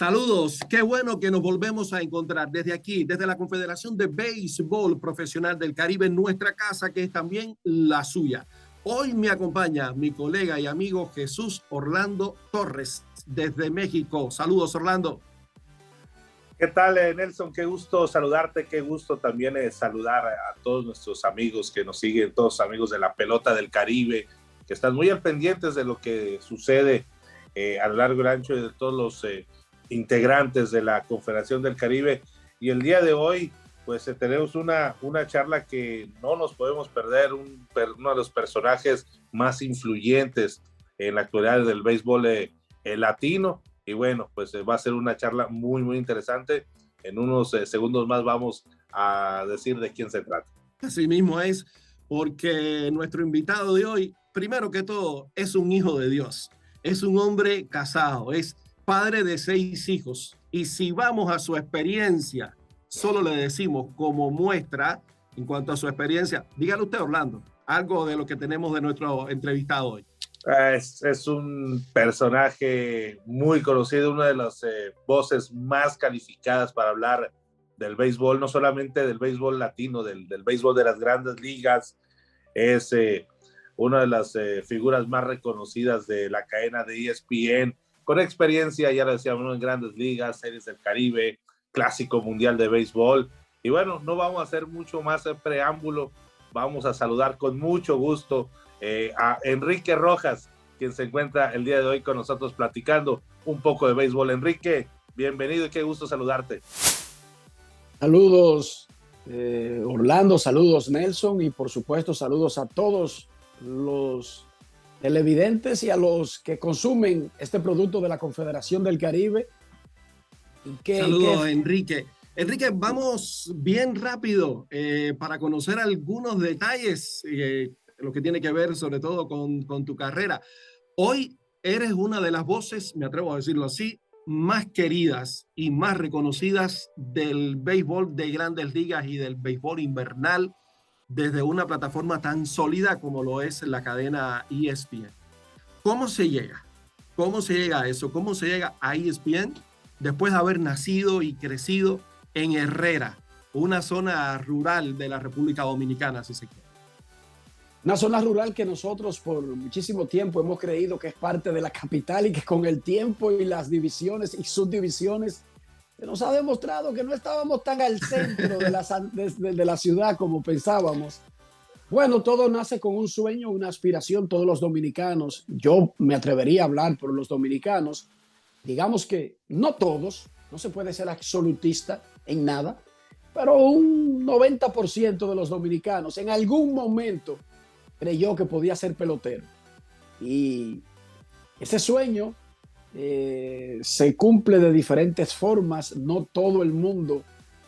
Saludos, qué bueno que nos volvemos a encontrar desde aquí, desde la Confederación de Béisbol Profesional del Caribe, nuestra casa, que es también la suya. Hoy me acompaña mi colega y amigo Jesús Orlando Torres, desde México. Saludos, Orlando. ¿Qué tal, Nelson? Qué gusto saludarte, qué gusto también saludar a todos nuestros amigos que nos siguen, todos los amigos de la pelota del Caribe, que están muy al pendientes de lo que sucede a lo largo y ancho de todos los integrantes de la Confederación del Caribe. Y el día de hoy, pues tenemos una charla que no nos podemos perder, uno de los personajes más influyentes en la actualidad del béisbol latino. Y bueno, pues va a ser una charla muy, muy interesante. En unos segundos más vamos a decir de quién se trata. Así mismo es, porque nuestro invitado de hoy, primero que todo, es un hijo de Dios. Es un hombre casado, es padre de 6 hijos. Y si vamos a su experiencia, solo le decimos como muestra en cuanto a su experiencia. Dígale usted, Orlando, algo de lo que tenemos de nuestro entrevistado hoy. Es un personaje muy conocido, una de las voces más calificadas para hablar del béisbol, no solamente del béisbol latino, del béisbol de las grandes ligas. Es una de las figuras más reconocidas de la cadena de ESPN, con experiencia, ya lo decíamos, en grandes ligas, series del Caribe, clásico mundial de béisbol. Y bueno, no vamos a hacer mucho más preámbulo, vamos a saludar con mucho gusto a Enrique Rojas, quien se encuentra el día de hoy con nosotros platicando un poco de béisbol. Enrique, bienvenido y qué gusto saludarte. Saludos, Orlando, saludos, Nelson, y por supuesto saludos a todos los televidentes y a los que consumen este producto de la Confederación del Caribe. Saludos, Enrique. Enrique, vamos bien rápido para conocer algunos detalles, lo que tiene que ver sobre todo con tu carrera. Hoy eres una de las voces, me atrevo a decirlo así, más queridas y más reconocidas del béisbol de grandes ligas y del béisbol invernal desde una plataforma tan sólida como lo es la cadena ESPN. ¿Cómo se llega? ¿Cómo se llega a eso? ¿Cómo se llega a ESPN después de haber nacido y crecido en Herrera, una zona rural de la República Dominicana, si se quiere? Una zona rural que nosotros por muchísimo tiempo hemos creído que es parte de la capital y que con el tiempo y las divisiones y subdivisiones se nos ha demostrado que no estábamos tan al centro de la ciudad como pensábamos. Bueno, todo nace con un sueño, una aspiración, todos los dominicanos. Yo me atrevería a hablar por los dominicanos. Digamos que no todos, no se puede ser absolutista en nada, pero un 90% de los dominicanos en algún momento creyó que podía ser pelotero. Y ese sueño se cumple de diferentes formas. No todo el mundo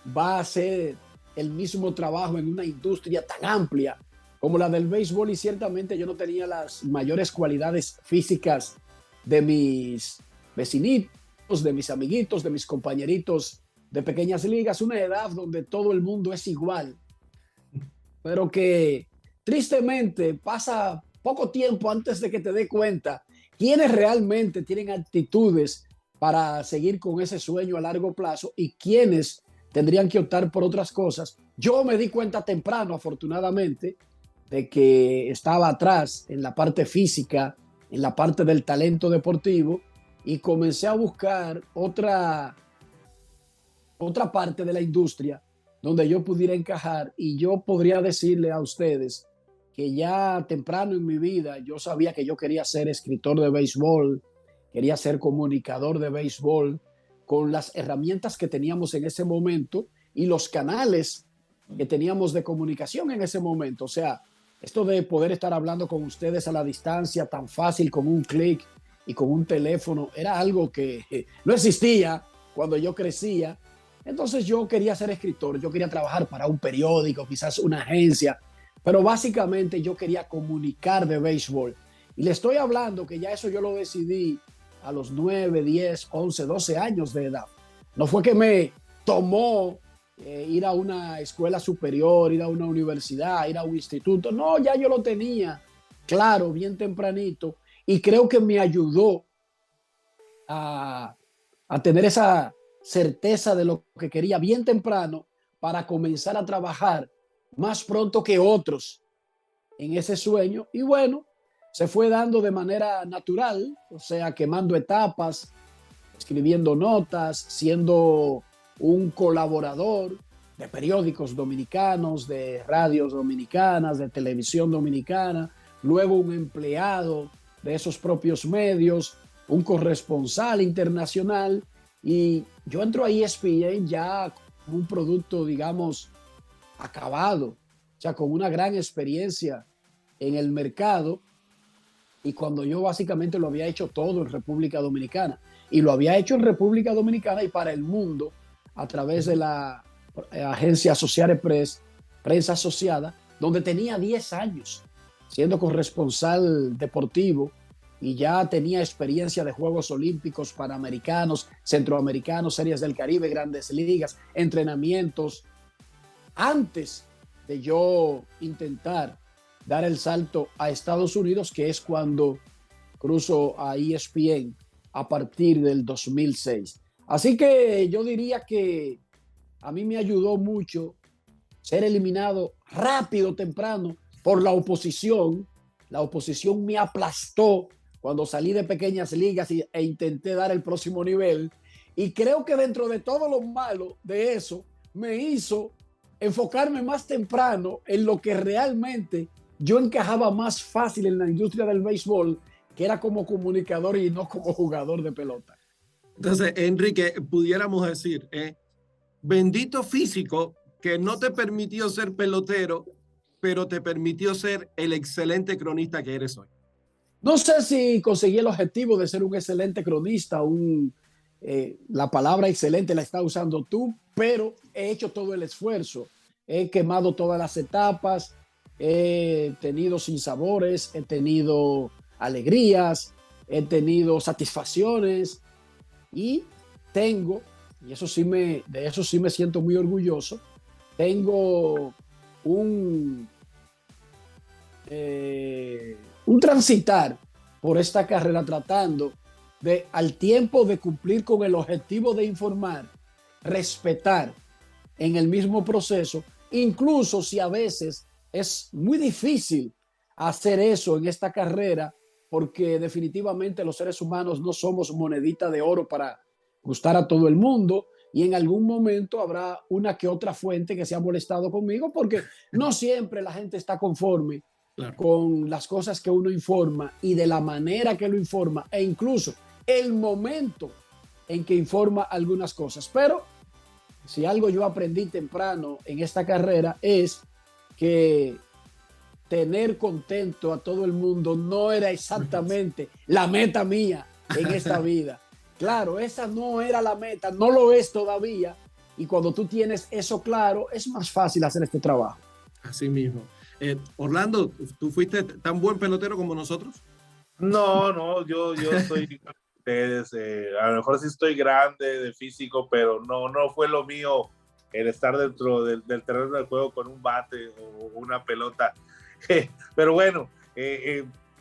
va a hacer el mismo trabajo en una industria tan amplia como la del béisbol, y ciertamente yo no tenía las mayores cualidades físicas de mis vecinitos, de mis amiguitos, de mis compañeritos de pequeñas ligas, una edad donde todo el mundo es igual, pero que tristemente pasa poco tiempo antes de que te dé cuenta quiénes realmente tienen actitudes para seguir con ese sueño a largo plazo y quiénes tendrían que optar por otras cosas. Yo me di cuenta temprano, afortunadamente, de que estaba atrás en la parte física, en la parte del talento deportivo, y comencé a buscar otra parte de la industria donde yo pudiera encajar. Y yo podría decirle a ustedes que ya temprano en mi vida yo sabía que yo quería ser escritor de béisbol, quería ser comunicador de béisbol, con las herramientas que teníamos en ese momento y los canales que teníamos de comunicación en ese momento. O sea, esto de poder estar hablando con ustedes a la distancia tan fácil con un clic y con un teléfono era algo que no existía cuando yo crecía. Entonces yo quería ser escritor, yo quería trabajar para un periódico, quizás una agencia, pero básicamente yo quería comunicar de béisbol. Y le estoy hablando que ya eso yo lo decidí a los 9, 10, 11, 12 años de edad. No fue que me tomó ir a una escuela superior, ir a una universidad, ir a un instituto. No, ya yo lo tenía claro bien tempranito, y creo que me ayudó a a tener esa certeza de lo que quería bien temprano para comenzar a trabajar más pronto que otros en ese sueño. Y bueno, se fue dando de manera natural, o sea, quemando etapas, escribiendo notas, siendo un colaborador de periódicos dominicanos, de radios dominicanas, de televisión dominicana, luego un empleado de esos propios medios, un corresponsal internacional, y yo entro a ESPN ya con un producto, digamos, acabado, o sea, con una gran experiencia en el mercado, y cuando yo básicamente lo había hecho todo en República Dominicana, y lo había hecho en República Dominicana y para el mundo a través de la agencia Associated Press, prensa asociada, donde tenía 10 años siendo corresponsal deportivo y ya tenía experiencia de Juegos Olímpicos, Panamericanos, Centroamericanos, Series del Caribe, Grandes Ligas, entrenamientos. Antes de yo intentar dar el salto a Estados Unidos, que es cuando cruzo a ESPN a partir del 2006. Así que yo diría que a mí me ayudó mucho ser eliminado rápido, temprano, por la oposición. La oposición me aplastó cuando salí de pequeñas ligas e intenté dar el próximo nivel. Y creo que dentro de todo lo malo de eso, me hizo enfocarme más temprano en lo que realmente yo encajaba más fácil en la industria del béisbol, que era como comunicador y no como jugador de pelota. Entonces, Enrique, pudiéramos decir, bendito físico que no te permitió ser pelotero, pero te permitió ser el excelente cronista que eres hoy. No sé si conseguí el objetivo de ser un excelente cronista, la palabra excelente la estás usando tú, pero he hecho todo el esfuerzo. He quemado todas las etapas, he tenido sinsabores, he tenido alegrías, he tenido satisfacciones y tengo, y de eso sí me siento muy orgulloso, tengo un transitar por esta carrera tratando de, al tiempo de cumplir con el objetivo de informar, respetar en el mismo proceso, incluso si a veces es muy difícil hacer eso en esta carrera, porque definitivamente los seres humanos no somos monedita de oro para gustar a todo el mundo, y en algún momento habrá una que otra fuente que se ha molestado conmigo, porque no siempre la gente está conforme con las cosas que uno informa y de la manera que lo informa, e incluso el momento en que informa algunas cosas. Pero si algo yo aprendí temprano en esta carrera es que tener contento a todo el mundo no era exactamente la meta mía en esta vida. Claro, esa no era la meta, no lo es todavía. Y cuando tú tienes eso claro, es más fácil hacer este trabajo. Así mismo. Orlando, ¿tú fuiste tan buen pelotero como nosotros? No, yo soy ustedes. A lo mejor sí estoy grande de físico, pero no fue lo mío el estar dentro del terreno del juego con un bate o una pelota. Pero bueno,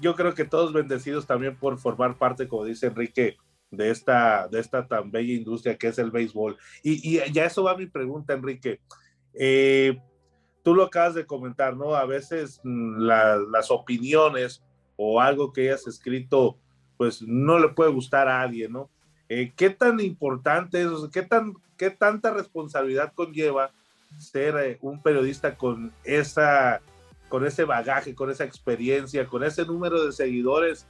yo creo que todos bendecidos también por formar parte, como dice Enrique, de esta tan bella industria que es el béisbol. Y ya eso va mi pregunta, Enrique. Tú lo acabas de comentar, ¿no? A veces las opiniones o algo que hayas escrito, pues no le puede gustar a alguien, ¿no? ¿Qué tan importante es, qué tanta responsabilidad conlleva ser un periodista con ese bagaje, con esa experiencia, con ese número de seguidores?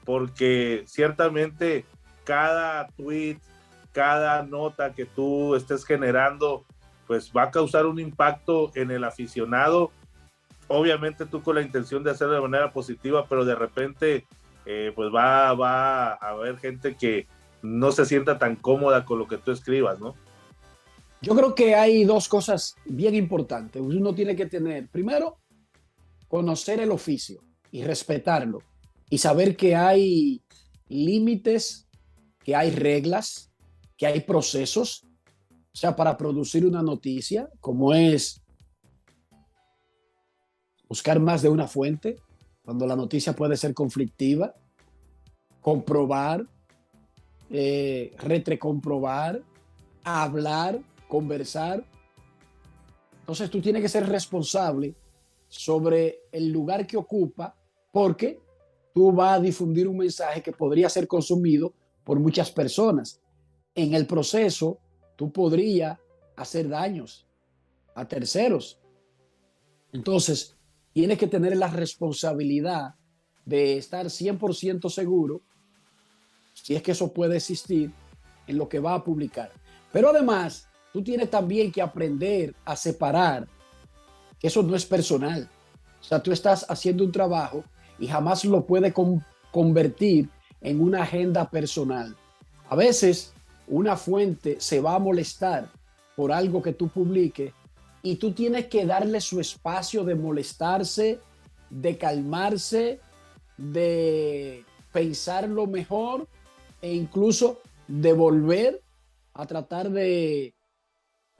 Porque ciertamente cada tweet, cada nota que tú estés generando, pues va a causar un impacto en el aficionado. Obviamente tú con la intención de hacerlo de manera positiva, pero de repente pues va a haber gente que no se sienta tan cómoda con lo que tú escribas, ¿no? Yo creo que hay dos cosas bien importantes. Uno tiene que tener, primero, conocer el oficio y respetarlo y saber que hay límites, que hay reglas, que hay procesos. O sea, para producir una noticia, como es buscar más de una fuente, cuando la noticia puede ser conflictiva, comprobar, retrecomprobar, hablar, conversar. Entonces tú tienes que ser responsable sobre el lugar que ocupa, porque tú vas a difundir un mensaje que podría ser consumido por muchas personas. En el proceso, tú podrías hacer daños a terceros. Entonces, tienes que tener la responsabilidad de estar 100% seguro, si es que eso puede existir, en lo que va a publicar. Pero además, tú tienes también que aprender a separar que eso no es personal. O sea, tú estás haciendo un trabajo y jamás lo puedes convertir en una agenda personal. A veces, una fuente se va a molestar por algo que tú publiques y tú tienes que darle su espacio de molestarse, de calmarse, de pensarlo mejor e incluso de volver a tratar de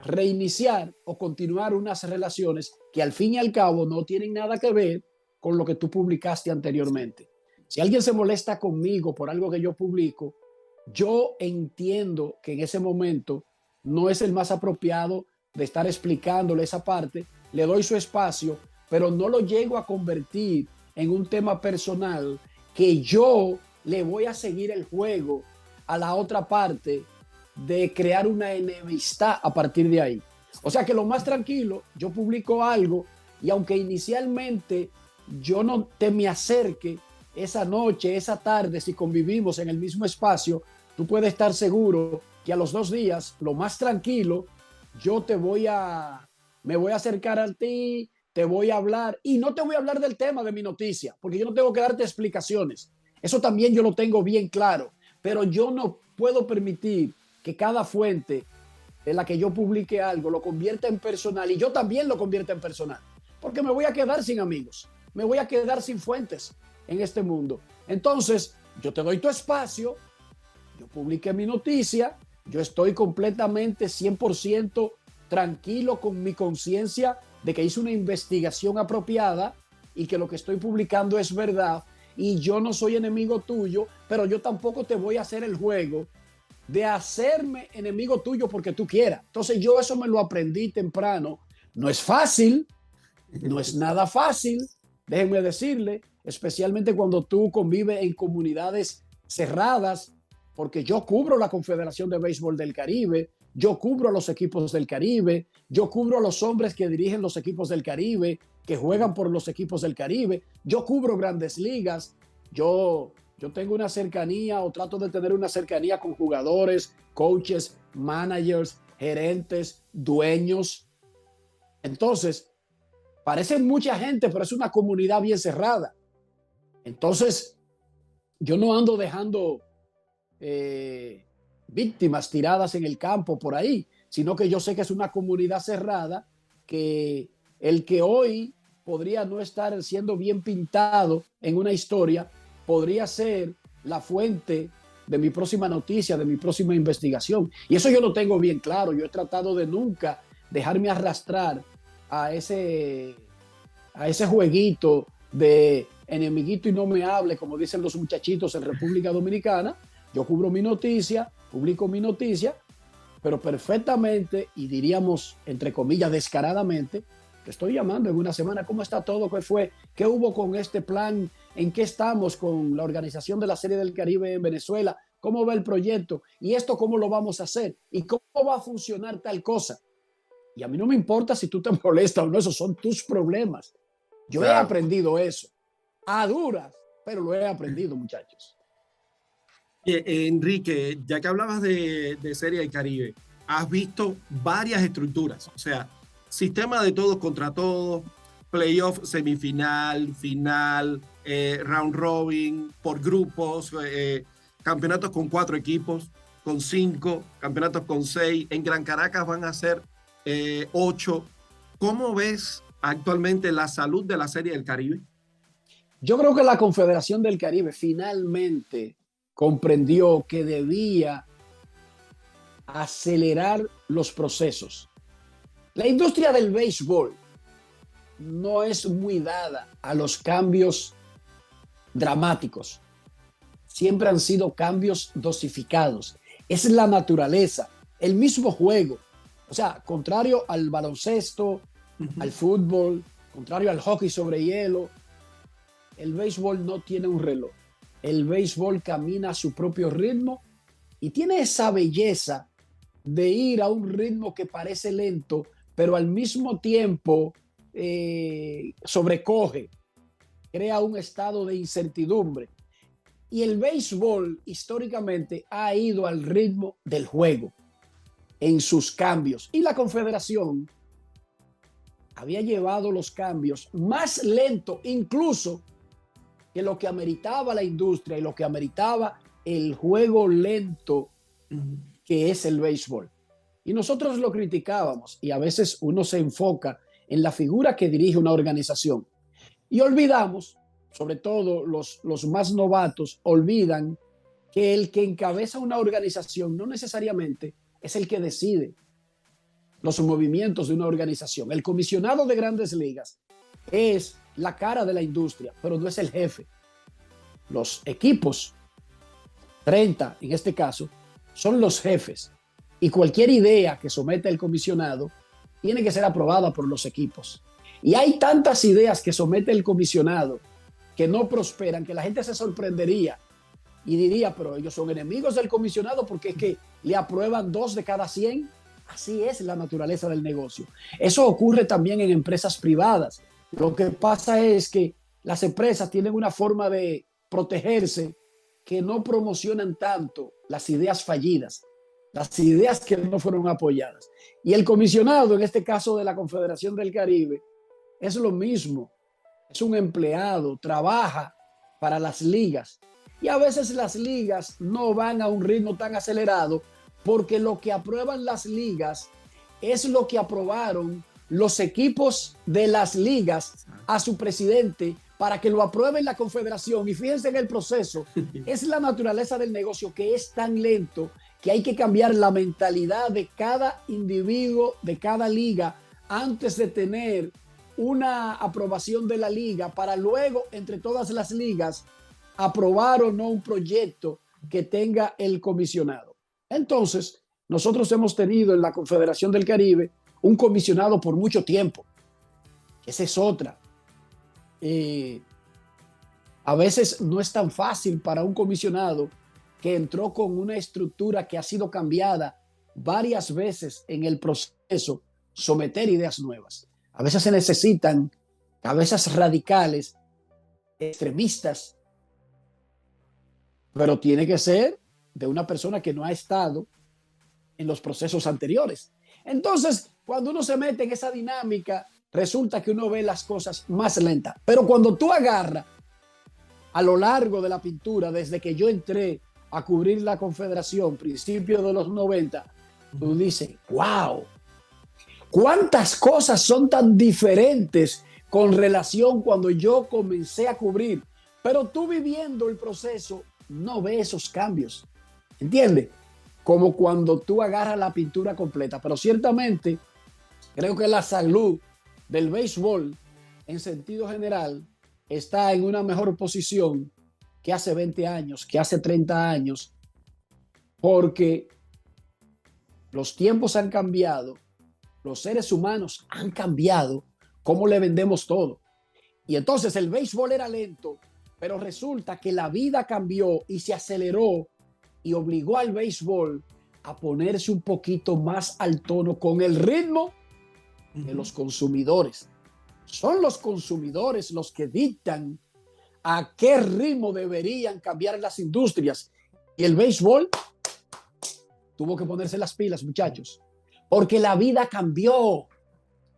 reiniciar o continuar unas relaciones que al fin y al cabo no tienen nada que ver con lo que tú publicaste anteriormente. Si alguien se molesta conmigo por algo que yo publico, yo entiendo que en ese momento no es el más apropiado de estar explicándole esa parte, le doy su espacio, pero no lo llego a convertir en un tema personal que yo le voy a seguir el juego a la otra parte de crear una enemistad a partir de ahí. O sea que lo más tranquilo, yo publico algo y aunque inicialmente yo no te me acerque esa noche, esa tarde, si convivimos en el mismo espacio, tú puedes estar seguro que a los 2 días, lo más tranquilo, yo me voy a acercar a ti, te voy a hablar y no te voy a hablar del tema de mi noticia, porque yo no tengo que darte explicaciones. Eso también yo lo tengo bien claro, pero yo no puedo permitir que cada fuente en la que yo publique algo lo convierta en personal y yo también lo convierta en personal, porque me voy a quedar sin amigos, me voy a quedar sin fuentes en este mundo. Entonces, yo te doy tu espacio, yo publiqué mi noticia, yo estoy completamente 100% tranquilo con mi conciencia de que hice una investigación apropiada y que lo que estoy publicando es verdad y yo no soy enemigo tuyo, pero yo tampoco te voy a hacer el juego de hacerme enemigo tuyo porque tú quieras. Entonces yo eso me lo aprendí temprano. No es fácil, no es nada fácil, déjenme decirle, especialmente cuando tú convives en comunidades cerradas, porque yo cubro la Confederación de Béisbol del Caribe, yo cubro a los equipos del Caribe, yo cubro a los hombres que dirigen los equipos del Caribe, que juegan por los equipos del Caribe, yo cubro grandes ligas, yo tengo una cercanía o trato de tener una cercanía con jugadores, coaches, managers, gerentes, dueños. Entonces, parecen mucha gente, pero es una comunidad bien cerrada. Entonces, yo no ando dejando víctimas tiradas en el campo por ahí, sino que yo sé que es una comunidad cerrada, que el que hoy podría no estar siendo bien pintado en una historia, podría ser la fuente de mi próxima noticia, de mi próxima investigación. Y eso yo lo tengo bien claro. Yo he tratado de nunca dejarme arrastrar a ese jueguito de enemiguito y no me hable, como dicen los muchachitos en República Dominicana. Yo cubro mi noticia, publico mi noticia, pero perfectamente, y diríamos, entre comillas, descaradamente, te estoy llamando en una semana, ¿cómo está todo? ¿Qué fue? ¿Qué hubo con este plan? ¿En qué estamos con la organización de la Serie del Caribe en Venezuela? ¿Cómo va el proyecto? ¿Y esto cómo lo vamos a hacer? ¿Y cómo va a funcionar tal cosa? Y a mí no me importa si tú te molestas o no, esos son tus problemas. Yo he aprendido eso, a duras, pero lo he aprendido, muchachos. Enrique, ya que hablabas de Serie del Caribe, has visto varias estructuras, o sea, sistema de todos contra todos, playoff, semifinal, final, round robin, por grupos, campeonatos con 4 equipos, con 5, campeonatos con 6, en Gran Caracas van a ser 8. ¿Cómo ves actualmente la salud de la Serie del Caribe? Yo creo que la Confederación del Caribe finalmente comprendió que debía acelerar los procesos. La industria del béisbol no es muy dada a los cambios dramáticos. siempre han sido cambios dosificados. Es la naturaleza, el mismo juego. O sea, contrario al baloncesto, al fútbol, contrario al hockey sobre hielo, el béisbol no tiene un reloj. El béisbol camina a su propio ritmo y tiene esa belleza de ir a un ritmo que parece lento, pero al mismo tiempo sobrecoge, crea un estado de incertidumbre. Y el béisbol históricamente ha ido al ritmo del juego en sus cambios. Y la Confederación había llevado los cambios más lento incluso que lo que ameritaba la industria y lo que ameritaba el juego lento que es el béisbol. Y nosotros lo criticábamos y a veces uno se enfoca en la figura que dirige una organización y olvidamos, sobre todo los más novatos, olvidan que el que encabeza una organización no necesariamente es el que decide los movimientos de una organización. El comisionado de Grandes Ligas es la cara de la industria, pero no es el jefe. Los equipos, 30 en este caso, son los jefes y cualquier idea que someta el comisionado tiene que ser aprobada por los equipos. Y hay tantas ideas que somete el comisionado que no prosperan, que la gente se sorprendería y diría, pero ellos son enemigos del comisionado porque es que le aprueban 2 de cada 100. Así es la naturaleza del negocio. Eso ocurre también en empresas privadas. Lo que pasa es que las empresas tienen una forma de protegerse que no promocionan tanto las ideas fallidas, las ideas que no fueron apoyadas. Y el comisionado, en este caso de la Confederación del Caribe, es lo mismo. Es un empleado, trabaja para las ligas. Y a veces las ligas no van a un ritmo tan acelerado porque lo que aprueban las ligas es lo que aprobaron los equipos de las ligas a su presidente para que lo apruebe la Confederación. Y fíjense en el proceso, es la naturaleza del negocio que es tan lento que hay que cambiar la mentalidad de cada individuo, de cada liga, antes de tener una aprobación de la liga para luego, entre todas las ligas, aprobar o no un proyecto que tenga el comisionado. Entonces, nosotros hemos tenido en la Confederación del Caribe un comisionado por mucho tiempo. Esa es otra. A veces no es tan fácil para un comisionado que entró con una estructura que ha sido cambiada varias veces en el proceso, someter ideas nuevas. A veces se necesitan cabezas radicales, extremistas, pero tiene que ser de una persona que no ha estado en los procesos anteriores. Entonces, cuando uno se mete en esa dinámica, resulta que uno ve las cosas más lentas. Pero cuando tú agarras a lo largo de la pintura, desde que yo entré a cubrir la Confederación, principios de los 90, tú dices, wow, ¿cuántas cosas son tan diferentes con relación cuando yo comencé a cubrir? Pero tú viviendo el proceso no ves esos cambios, ¿entiendes? Como cuando tú agarras la pintura completa. Pero ciertamente creo que la salud del béisbol en sentido general está en una mejor posición que hace 20 años, que hace 30 años, porque los tiempos han cambiado, los seres humanos han cambiado, cómo le vendemos todo. Y entonces el béisbol era lento, pero resulta que la vida cambió y se aceleró y obligó al béisbol a ponerse un poquito más al tono con el ritmo de los consumidores. Son los consumidores los que dictan a qué ritmo deberían cambiar las industrias. Y el béisbol tuvo que ponerse las pilas, muchachos, porque la vida cambió.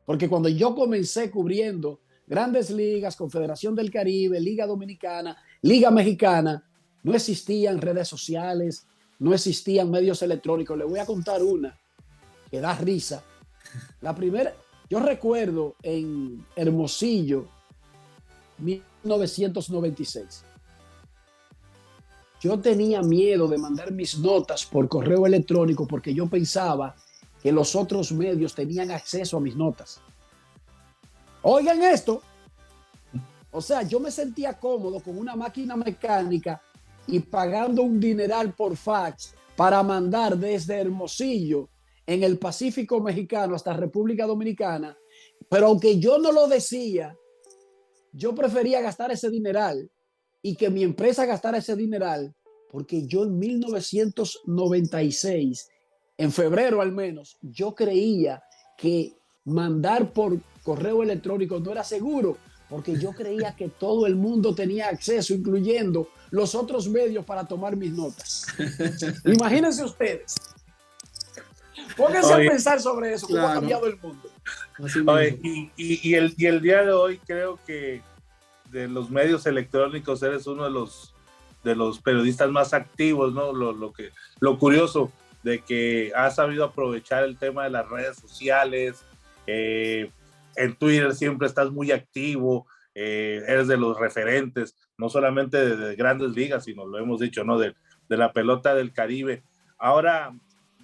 Porque cuando yo comencé cubriendo Grandes Ligas, Confederación del Caribe, Liga Dominicana, Liga Mexicana, no existían redes sociales, no existían medios electrónicos. Le voy a contar una que da risa. La primera, yo recuerdo en Hermosillo, 1996. Yo tenía miedo de mandar mis notas por correo electrónico porque yo pensaba que los otros medios tenían acceso a mis notas. Oigan esto. O sea, yo me sentía cómodo con una máquina mecánica y pagando un dineral por fax para mandar desde Hermosillo en el Pacífico mexicano hasta República Dominicana, pero aunque yo no lo decía, yo prefería gastar ese dineral y que mi empresa gastara ese dineral, porque yo en 1996, en febrero al menos, yo creía que mandar por correo electrónico no era seguro, porque yo creía que todo el mundo tenía acceso, incluyendo los otros medios, para tomar mis notas. Imagínense ustedes. Pónganse a pensar sobre eso, cómo ha cambiado el mundo. Oye, y el día de hoy creo que de los medios electrónicos eres uno de los periodistas más activos, ¿no? Lo curioso de que has sabido aprovechar el tema de las redes sociales, en Twitter siempre estás muy activo, eres de los referentes, no solamente de Grandes Ligas, sino lo hemos dicho, ¿no? De la pelota del Caribe. Ahora,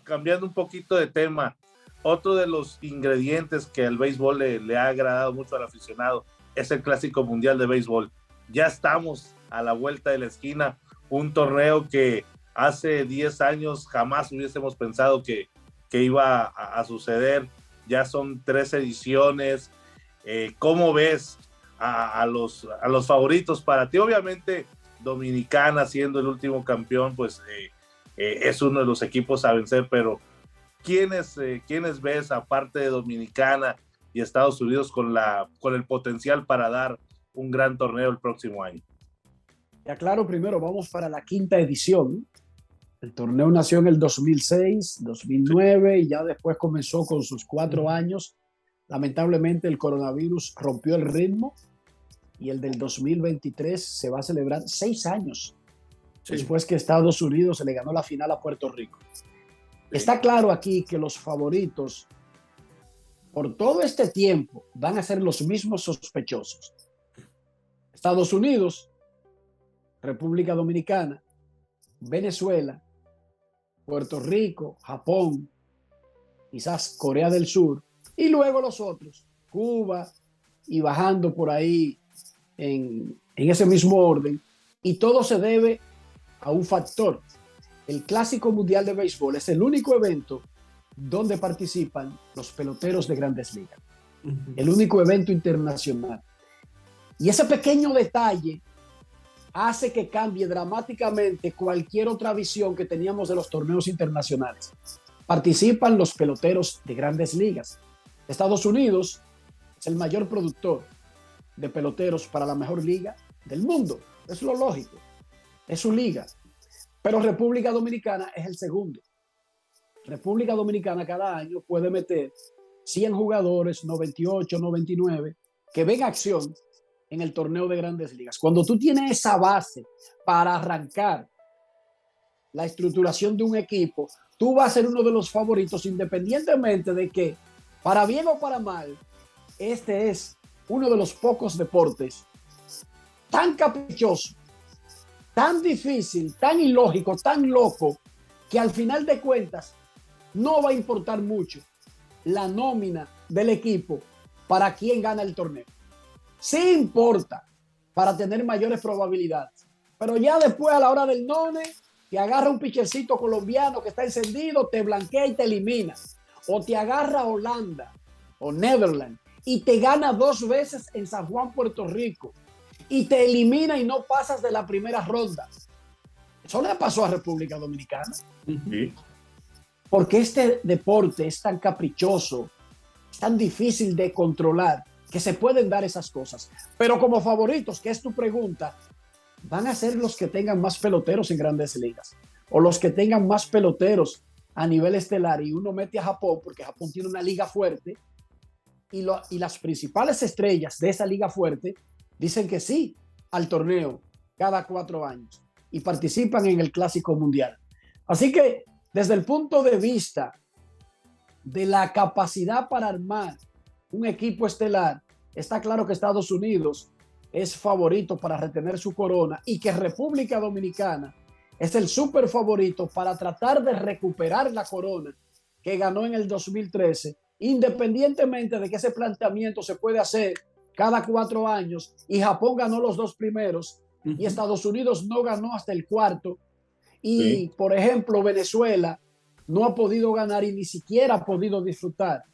cambiando un poquito de tema, otro de los ingredientes que al béisbol le ha agradado mucho al aficionado es el Clásico Mundial de Béisbol. Ya estamos a la vuelta de la esquina, un torneo que hace 10 años jamás hubiésemos pensado que iba a suceder. Ya son 3 ediciones. ¿Cómo ves a los favoritos para ti? Obviamente Dominicana, siendo el último campeón, pues es uno de los equipos a vencer, pero ¿quiénes ves aparte de Dominicana y Estados Unidos con el potencial para dar un gran torneo el próximo año? Ya claro, primero vamos para la 5ª edición. El torneo nació en el 2006, 2009 y ya después comenzó con sus 4 años. Lamentablemente el coronavirus rompió el ritmo y el del 2023 se va a celebrar 6 años después que Estados Unidos se le ganó la final a Puerto Rico. Está claro aquí que los favoritos por todo este tiempo van a ser los mismos sospechosos. Estados Unidos, República Dominicana, Venezuela, Puerto Rico, Japón, quizás Corea del Sur, y luego los otros, Cuba, y bajando por ahí en ese mismo orden. Y todo se debe a un factor. El Clásico Mundial de Béisbol es el único evento donde participan los peloteros de Grandes Ligas. El único evento internacional. Y ese pequeño detalle hace que cambie dramáticamente cualquier otra visión que teníamos de los torneos internacionales. Participan los peloteros de Grandes Ligas. Estados Unidos es el mayor productor de peloteros para la mejor liga del mundo. Es lo lógico. Es su liga. Pero República Dominicana es el segundo. República Dominicana cada año puede meter 100 jugadores, 98, 99, que ven acción en el torneo de Grandes Ligas. Cuando tú tienes esa base para arrancar la estructuración de un equipo, tú vas a ser uno de los favoritos, independientemente de que, para bien o para mal, este es uno de los pocos deportes tan caprichoso, tan difícil, tan ilógico, tan loco, que al final de cuentas no va a importar mucho la nómina del equipo para quién gana el torneo. Sí importa para tener mayores probabilidades, pero ya después a la hora del none, te agarra un pichecito colombiano que está encendido, te blanquea y te elimina. O te agarra Holanda o Netherlands y te gana 2 veces en San Juan, Puerto Rico, y te elimina y no pasas de la primera ronda. Eso le pasó a República Dominicana. Sí. Porque este deporte es tan caprichoso, es tan difícil de controlar, que se pueden dar esas cosas. Pero como favoritos, que es tu pregunta, van a ser los que tengan más peloteros en Grandes Ligas o los que tengan más peloteros a nivel estelar. Y uno mete a Japón porque Japón tiene una liga fuerte y las principales estrellas de esa liga fuerte dicen que sí al torneo cada 4 años y participan en el Clásico Mundial. Así que desde el punto de vista de la capacidad para armar un equipo estelar, está claro que Estados Unidos es favorito para retener su corona y que República Dominicana es el súper favorito para tratar de recuperar la corona que ganó en el 2013, independientemente de que ese planteamiento se puede hacer cada 4 años y Japón ganó los 2 primeros y Estados Unidos no ganó hasta el cuarto. Y, por ejemplo, Venezuela no ha podido ganar y ni siquiera ha podido disfrutar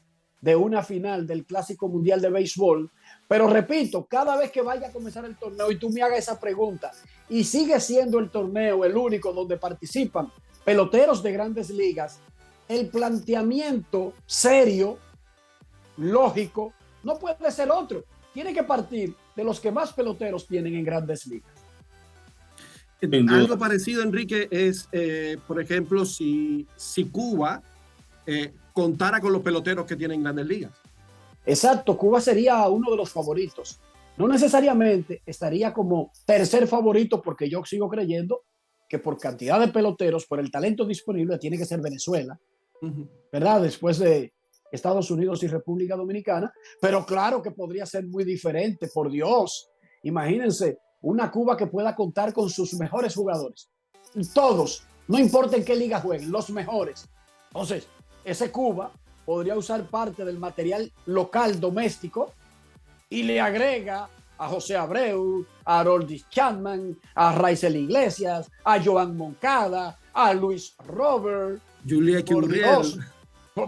de una final del Clásico Mundial de Béisbol. Pero repito, cada vez que vaya a comenzar el torneo y tú me hagas esa pregunta, y sigue siendo el torneo el único donde participan peloteros de grandes ligas, el planteamiento serio, lógico, no puede ser otro. Tiene que partir de los que más peloteros tienen en grandes ligas. Algo parecido, Enrique, es, por ejemplo, si Cuba contara con los peloteros que tienen grandes ligas. Exacto, Cuba sería uno de los favoritos. No necesariamente estaría como tercer favorito, porque yo sigo creyendo que por cantidad de peloteros, por el talento disponible, tiene que ser Venezuela, ¿verdad? Después de Estados Unidos y República Dominicana, pero claro que podría ser muy diferente, por Dios. Imagínense una Cuba que pueda contar con sus mejores jugadores. Todos, no importa en qué liga jueguen, los mejores. Entonces, ese Cuba podría usar parte del material local doméstico y le agrega a José Abreu, a Aroldis Chapman, a Raisel Iglesias, a Joan Moncada, a Luis Robert, Julia Gurriel.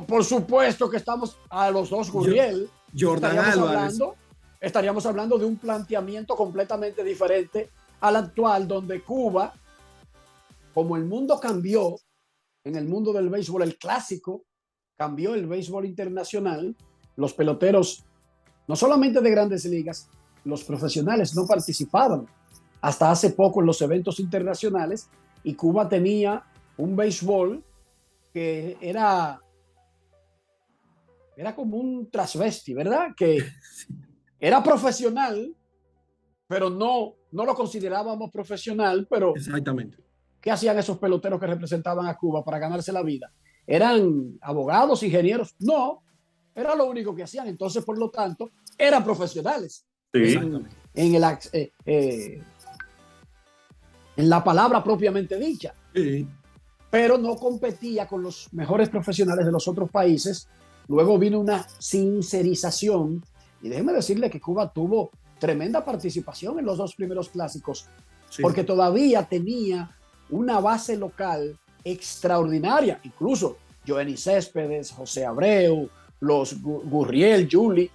Por supuesto que estamos a los dos Gurriel. Jordan Álvarez. Estaríamos hablando de un planteamiento completamente diferente al actual, donde Cuba, como el mundo cambió en el mundo del béisbol, el clásico, cambió el béisbol internacional, los peloteros, no solamente de grandes ligas, los profesionales no participaban hasta hace poco en los eventos internacionales, y Cuba tenía un béisbol que era como un transvesti, ¿verdad? Que era profesional, pero no lo considerábamos profesional. Pero exactamente. ¿Qué hacían esos peloteros que representaban a Cuba para ganarse la vida? ¿Eran abogados, ingenieros? No, era lo único que hacían. Entonces, por lo tanto, eran profesionales. Sí. En la palabra propiamente dicha. Sí. Pero no competía con los mejores profesionales de los otros países. Luego vino una sincerización, y déjeme decirle que Cuba tuvo tremenda participación en los dos primeros clásicos, sí, porque todavía tenía una base local extraordinaria. Incluso Joenny Céspedes, José Abreu, los Gurriel, Juli,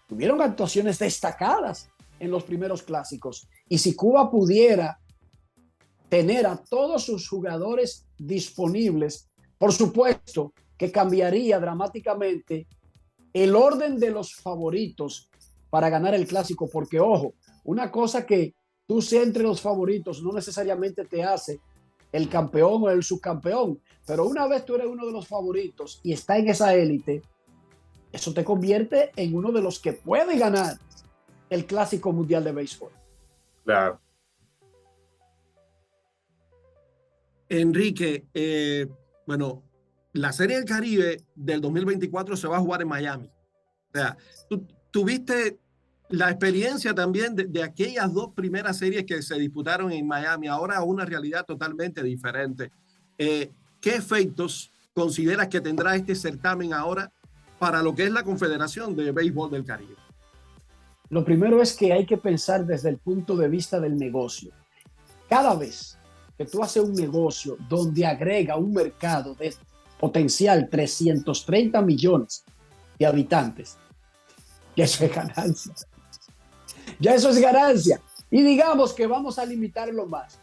tuvieron actuaciones destacadas en los primeros clásicos. Y si Cuba pudiera tener a todos sus jugadores disponibles, por supuesto que cambiaría dramáticamente el orden de los favoritos para ganar el clásico, porque ojo, una cosa que tú seas entre los favoritos no necesariamente te hace el campeón o el subcampeón, pero una vez tú eres uno de los favoritos y está en esa élite, eso te convierte en uno de los que puede ganar el Clásico Mundial de Béisbol. Claro. Enrique, bueno, la Serie del Caribe del 2024 se va a jugar en Miami. O sea, tú tuviste la experiencia también de aquellas dos primeras series que se disputaron en Miami, ahora una realidad totalmente diferente. ¿Qué efectos consideras que tendrá este certamen ahora para lo que es la Confederación de Béisbol del Caribe? Lo primero es que hay que pensar desde el punto de vista del negocio. Cada vez que tú haces un negocio donde agrega un mercado de potencial 330 millones de habitantes, ya eso es ganancia. Ya eso es ganancia. Y digamos que vamos a limitarlo más.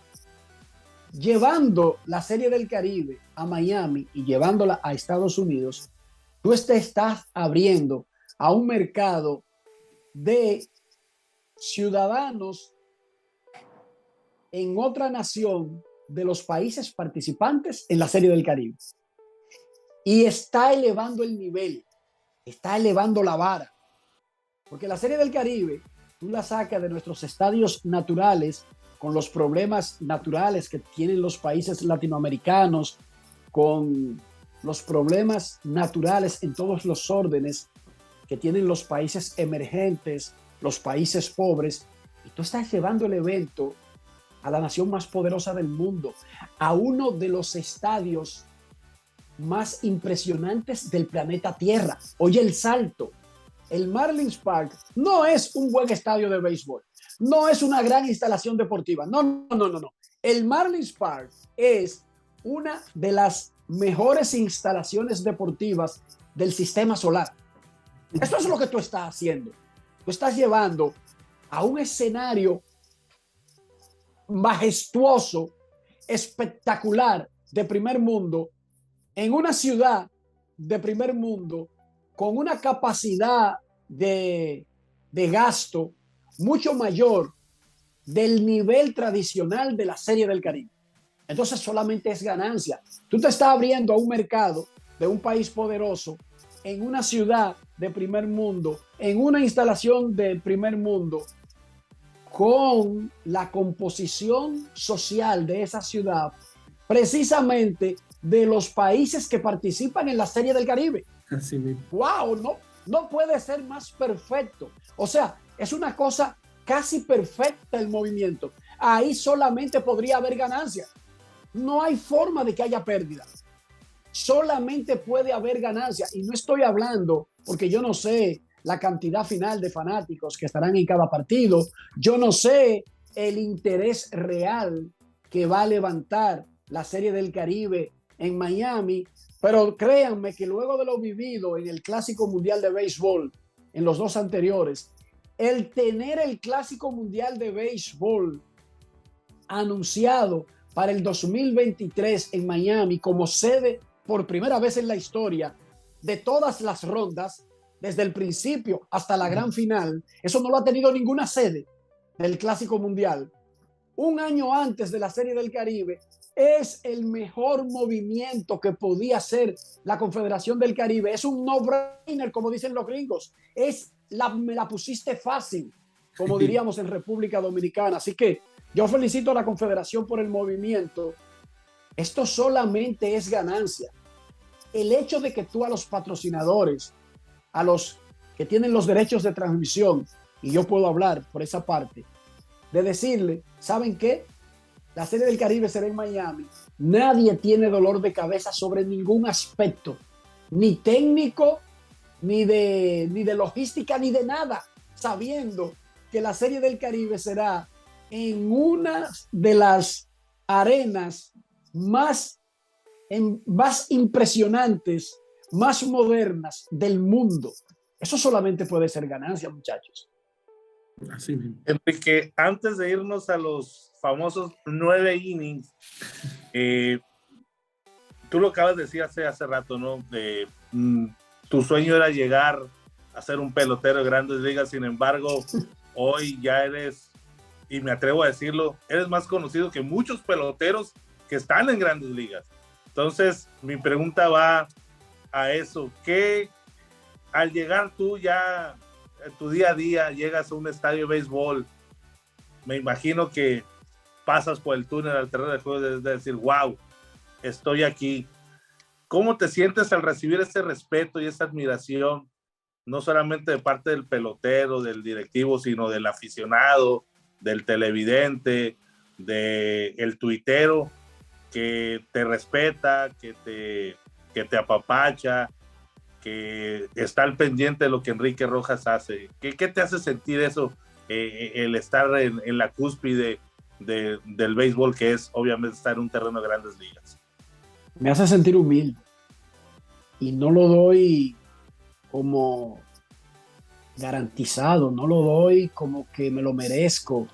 Llevando la Serie del Caribe a Miami y llevándola a Estados Unidos, tú te estás abriendo a un mercado de ciudadanos en otra nación de los países participantes en la Serie del Caribe. Y está elevando el nivel, está elevando la vara. Porque la Serie del Caribe, tú la sacas de nuestros estadios naturales, con los problemas naturales que tienen los países latinoamericanos, con los problemas naturales en todos los órdenes que tienen los países emergentes, los países pobres, y tú estás llevando el evento a la nación más poderosa del mundo, a uno de los estadios más impresionantes del planeta Tierra. Oye, el salto. El Marlins Park no es un buen estadio de béisbol. no es una gran instalación deportiva. No. El Marlins Park es una de las mejores instalaciones deportivas del sistema solar. Eso es lo que tú estás haciendo. Tú estás llevando a un escenario majestuoso, espectacular, de primer mundo, en una ciudad de primer mundo, con una capacidad de gasto mucho mayor del nivel tradicional de la Serie del Caribe. Entonces solamente es ganancia. Tú te estás abriendo a un mercado de un país poderoso en una ciudad de primer mundo, en una instalación de primer mundo, con la composición social de esa ciudad, precisamente de los países que participan en la Serie del Caribe. Así mismo. ¡Wow! No puede ser más perfecto. O sea, es una cosa casi perfecta el movimiento. Ahí solamente podría haber ganancia. No hay forma de que haya pérdida. Solamente puede haber ganancia. Y no estoy hablando, porque yo no sé la cantidad final de fanáticos que estarán en cada partido. Yo no sé el interés real que va a levantar la Serie del Caribe en Miami, pero créanme que luego de lo vivido en el Clásico Mundial de Béisbol, en los dos anteriores, el tener el Clásico Mundial de Béisbol anunciado para el 2023 en Miami como sede por primera vez en la historia de todas las rondas, desde el principio hasta la gran final, eso no lo ha tenido ninguna sede del Clásico Mundial. Un año antes de la Serie del Caribe, es el mejor movimiento que podía hacer la Confederación del Caribe. Es un no-brainer, como dicen los gringos. Me la pusiste fácil, como diríamos en República Dominicana. Así que yo felicito a la Confederación por el movimiento. Esto solamente es ganancia. El hecho de que tú a los patrocinadores, a los que tienen los derechos de transmisión, y yo puedo hablar por esa parte, de decirle, ¿saben qué? La Serie del Caribe será en Miami. Nadie tiene dolor de cabeza sobre ningún aspecto, ni técnico, ni de logística, ni de nada, sabiendo que la Serie del Caribe será en una de las arenas más impresionantes, más modernas del mundo. Eso solamente puede ser ganancia, muchachos. Así mismo. Enrique, antes de irnos a los famosos 9 innings, tú lo acabas de decir hace rato, ¿no? Tu sueño era llegar a ser un pelotero de Grandes Ligas, sin embargo, hoy ya eres, y me atrevo a decirlo, eres más conocido que muchos peloteros que están en Grandes Ligas. Entonces, mi pregunta va a eso, que al llegar tú ya en tu día a día, llegas a un estadio de béisbol, me imagino que pasas por el túnel al terreno de juego de decir, wow, estoy aquí. ¿Cómo te sientes al recibir ese respeto y esa admiración, no solamente de parte del pelotero, del directivo, sino del aficionado, del televidente, del tuitero, que te respeta, que te apapacha, que está al pendiente de lo que Enrique Rojas hace? ¿Qué te hace sentir eso, el estar en la cúspide del béisbol, que es obviamente estar en un terreno de Grandes Ligas? Me hace sentir humilde y no lo doy como garantizado, no lo doy como que me lo merezco,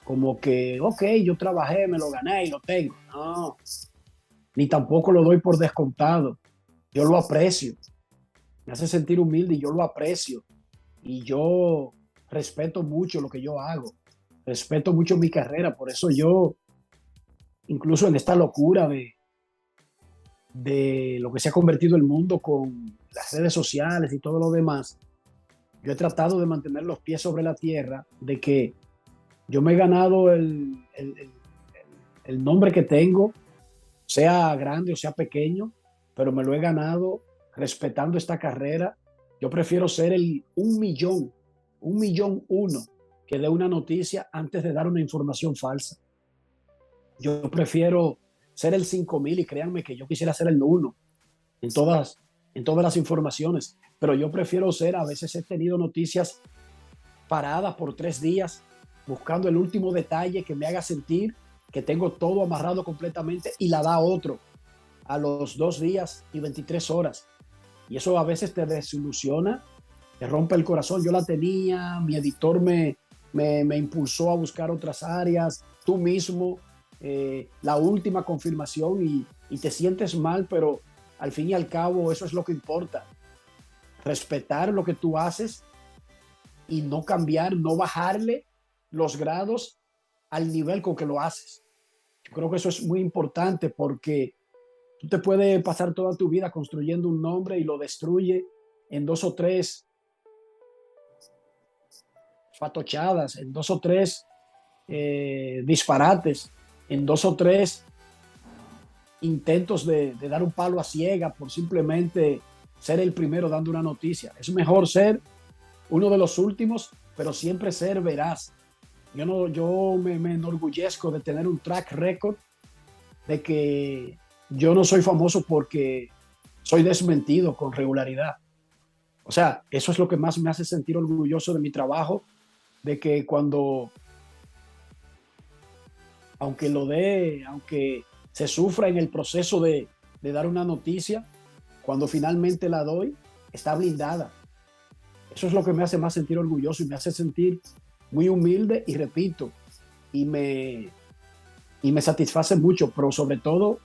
como que, ok, yo trabajé, me lo gané y lo tengo. No, ni tampoco lo doy por descontado. Yo lo aprecio. Me hace sentir humilde y yo lo aprecio. Y yo respeto mucho lo que yo hago. Respeto mucho mi carrera. Por eso yo, incluso en esta locura de lo que se ha convertido el mundo con las redes sociales y todo lo demás, yo he tratado de mantener los pies sobre la tierra, de que yo me he ganado el nombre que tengo, sea grande o sea pequeño, pero me lo he ganado respetando esta carrera. Yo prefiero ser el 1.000.001 que dé una noticia antes de dar una información falsa. Yo prefiero ser el 5.000 y créanme que yo quisiera ser el 1 en todas las informaciones, pero yo prefiero ser, a veces he tenido noticias paradas por 3 días buscando el último detalle que me haga sentir que tengo todo amarrado completamente y la da otro a los 2 días y 23 horas. Y eso a veces te desilusiona, te rompe el corazón. Yo la tenía, mi editor me impulsó a buscar otras áreas, tú mismo, la última confirmación y te sientes mal, pero al fin y al cabo eso es lo que importa. Respetar lo que tú haces y no cambiar, no bajarle los grados al nivel con que lo haces. Yo creo que eso es muy importante porque tú te puedes pasar toda tu vida construyendo un nombre y lo destruye en 2 o 3 fatochadas, en 2 o 3 disparates, en 2 o 3 intentos de dar un palo a ciega por simplemente ser el primero dando una noticia. Es mejor ser uno de los últimos, pero siempre ser veraz. Yo me enorgullezco de tener un track record de que yo no soy famoso porque soy desmentido con regularidad. O sea, eso es lo que más me hace sentir orgulloso de mi trabajo, de que cuando, aunque se sufra en el proceso de dar una noticia, cuando finalmente la doy, está blindada. Eso es lo que me hace más sentir orgulloso y me hace sentir muy humilde y repito, y me satisface mucho, pero sobre todo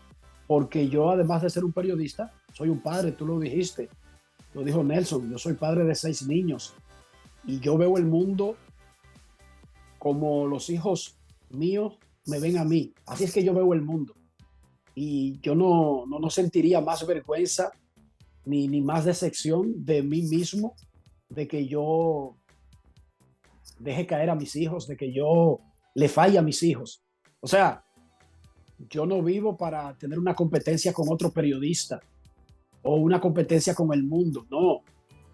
porque yo, además de ser un periodista, soy un padre, tú lo dijiste, lo dijo Nelson, yo soy padre de 6 niños y yo veo el mundo como los hijos míos me ven a mí. Así es que yo veo el mundo y yo no sentiría más vergüenza ni más decepción de mí mismo de que yo deje caer a mis hijos, de que yo le falle a mis hijos. O sea, yo no vivo para tener una competencia con otro periodista o una competencia con el mundo, no.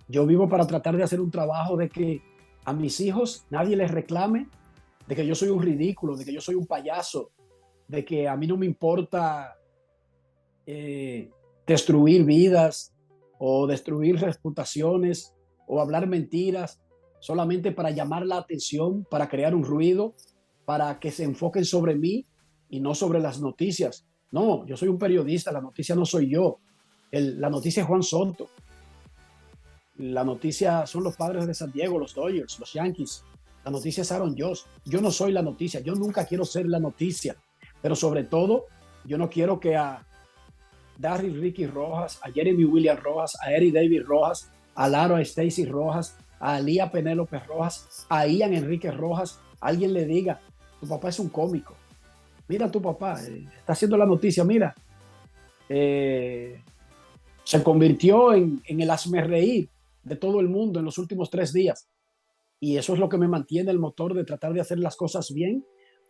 Yo vivo para tratar de hacer un trabajo de que a mis hijos nadie les reclame de que yo soy un ridículo, de que yo soy un payaso, de que a mí no me importa destruir vidas o destruir reputaciones o hablar mentiras solamente para llamar la atención, para crear un ruido, para que se enfoquen sobre mí y no sobre las noticias. No, yo soy un periodista, la noticia no soy yo. La noticia es Juan Soto. La noticia son los Padres de San Diego, los Dodgers, los Yankees. La noticia es Aaron Judge. Yo no soy la noticia, yo nunca quiero ser la noticia. Pero sobre todo, yo no quiero que a Darryl Ricky Rojas, a Jeremy Williams Rojas, a Eric David Rojas, a Lara Stacy Rojas, a Lía Penélope Rojas, a Ian Enrique Rojas, alguien le diga, tu papá es un cómico. Mira tu papá, está haciendo la noticia, mira. Se convirtió en el hazmerreír de todo el mundo en los últimos 3 días. Y eso es lo que me mantiene el motor de tratar de hacer las cosas bien,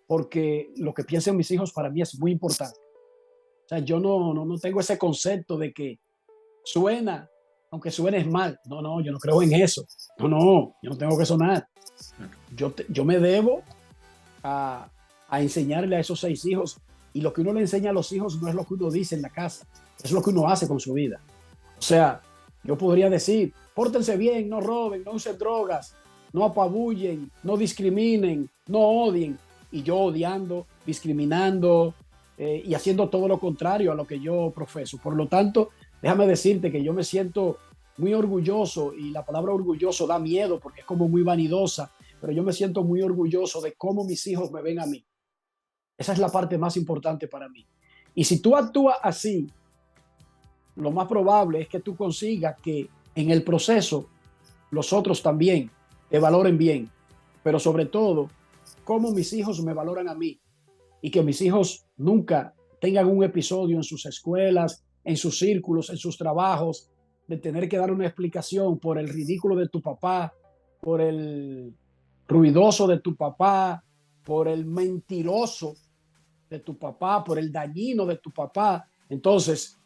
porque lo que piensen mis hijos para mí es muy importante. O sea, yo no tengo ese concepto de que suena, aunque suenes mal. No, yo no creo en eso. No, yo no tengo que sonar. Yo me debo a enseñarle a esos 6 hijos. Y lo que uno le enseña a los hijos no es lo que uno dice en la casa, es lo que uno hace con su vida. O sea, yo podría decir, pórtense bien, no roben, no usen drogas, no apabullen, no discriminen, no odien. Y yo odiando, discriminando y haciendo todo lo contrario a lo que yo profeso. Por lo tanto, déjame decirte que yo me siento muy orgulloso, y la palabra orgulloso da miedo porque es como muy vanidosa, pero yo me siento muy orgulloso de cómo mis hijos me ven a mí. Esa es la parte más importante para mí. Y si tú actúas así, lo más probable es que tú consigas que en el proceso los otros también te valoren bien, pero sobre todo, cómo mis hijos me valoran a mí, y que mis hijos nunca tengan un episodio en sus escuelas, en sus círculos, en sus trabajos, de tener que dar una explicación por el ridículo de tu papá, por el ruidoso de tu papá, por el mentiroso de tu papá, por el dañino de tu papá. Entonces,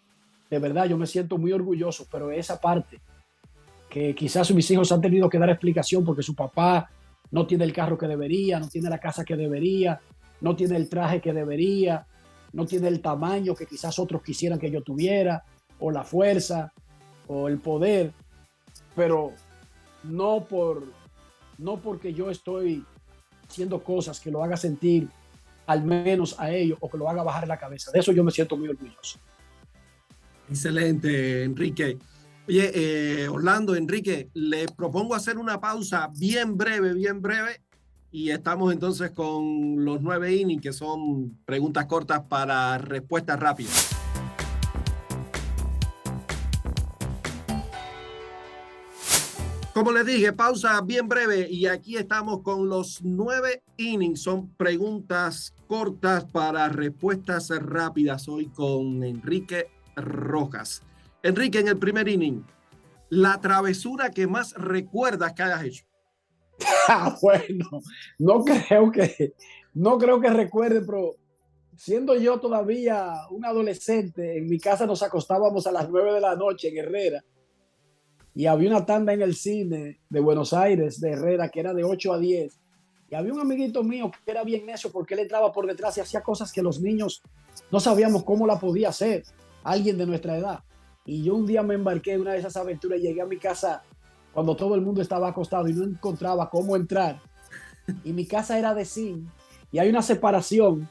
de verdad, yo me siento muy orgulloso, pero esa parte que quizás mis hijos han tenido que dar explicación porque su papá no tiene el carro que debería, no tiene la casa que debería, no tiene el traje que debería, no tiene el tamaño que quizás otros quisieran que yo tuviera, o la fuerza, o el poder, pero no porque yo estoy haciendo cosas que lo haga sentir al menos a ellos o que lo haga bajar la cabeza. De eso yo me siento muy orgulloso. Excelente, Enrique. Oye, Orlando, Enrique, le propongo hacer una pausa bien breve, y estamos entonces con los 9 innings, que son preguntas cortas para respuestas rápidas. Como les dije, pausa bien breve y aquí estamos con los 9 innings. Son preguntas cortas para respuestas rápidas. Hoy con Enrique Rojas. Enrique, en el primer inning, la travesura que más recuerdas que hayas hecho. Bueno, no creo que recuerde, pero siendo yo todavía un adolescente, en mi casa nos acostábamos a las 9 de la noche en Herrera. Y había una tanda en el cine de Buenos Aires, de Herrera, que era de 8 a 10. Y había un amiguito mío que era bien necio porque él entraba por detrás y hacía cosas que los niños no sabíamos cómo la podía hacer, alguien de nuestra edad. Y yo un día me embarqué en una de esas aventuras y llegué a mi casa cuando todo el mundo estaba acostado y no encontraba cómo entrar. Y mi casa era de zinc y hay una separación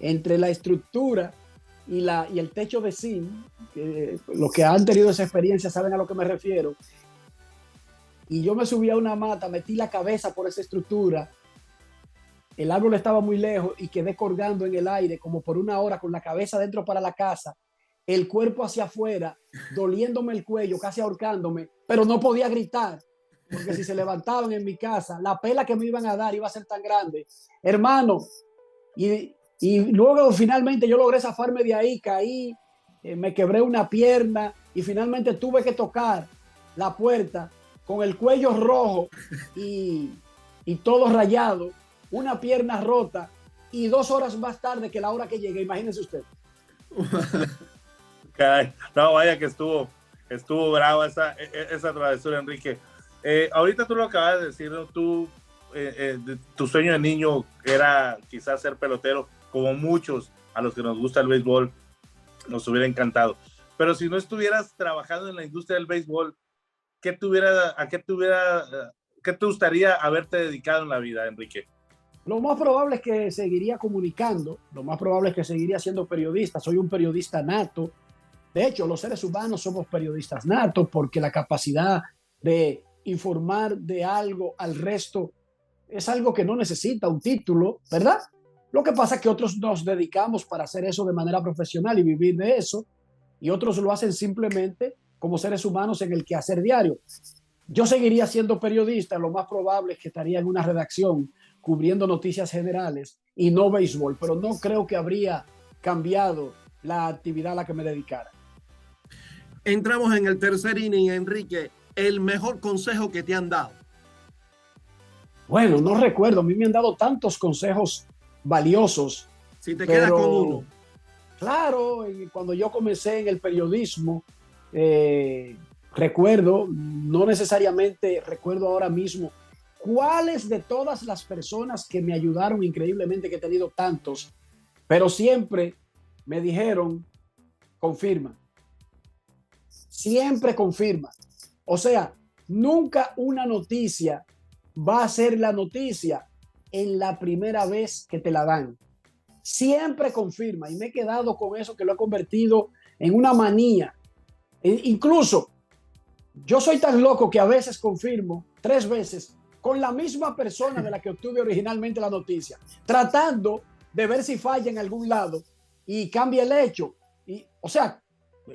entre la estructura y el techo de zinc. Los que han tenido esa experiencia saben a lo que me refiero. Y yo me subí a una mata, metí la cabeza por esa estructura. El árbol estaba muy lejos y quedé colgando en el aire como por 1 hora con la cabeza dentro para la casa, el cuerpo hacia afuera, doliéndome el cuello, casi ahorcándome, pero no podía gritar, porque si se levantaban en mi casa, la pela que me iban a dar iba a ser tan grande. Hermano, y luego finalmente yo logré zafarme de ahí, caí, me quebré una pierna y finalmente tuve que tocar la puerta con el cuello rojo y todo rayado, una pierna rota y 2 horas más tarde que la hora que llegué, imagínense usted. Caray, no, vaya que estuvo brava esa travesura, Enrique. Ahorita tú lo acabas de decir, ¿no? Tu sueño de niño era quizás ser pelotero, como muchos a los que nos gusta el béisbol, nos hubiera encantado. Pero si no estuvieras trabajando en la industria del béisbol, ¿qué te gustaría haberte dedicado en la vida, Enrique? Lo más probable es que seguiría comunicando, lo más probable es que seguiría siendo periodista. Soy un periodista nato. De hecho, los seres humanos somos periodistas natos porque la capacidad de informar de algo al resto es algo que no necesita un título, ¿verdad? Lo que pasa es que otros nos dedicamos para hacer eso de manera profesional y vivir de eso, y otros lo hacen simplemente como seres humanos en el quehacer diario. Yo seguiría siendo periodista, lo más probable es que estaría en una redacción cubriendo noticias generales y no béisbol, pero no creo que habría cambiado la actividad a la que me dedicara. Entramos en el tercer inning, Enrique. El mejor consejo que te han dado. Bueno, no recuerdo, a mí me han dado tantos consejos valiosos. Si te quedas con uno. Claro, cuando yo comencé en el periodismo, recuerdo, no necesariamente recuerdo ahora mismo cuáles de todas las personas que me ayudaron increíblemente, que he tenido tantos, pero siempre me dijeron, confirma. Siempre confirma. O sea, nunca una noticia va a ser la noticia en la primera vez que te la dan. Siempre confirma, y me he quedado con eso, que lo he convertido en una manía. Incluso yo soy tan loco que a veces confirmo 3 veces con la misma persona de la que obtuve originalmente la noticia, tratando de ver si falla en algún lado y cambia el hecho. O sea,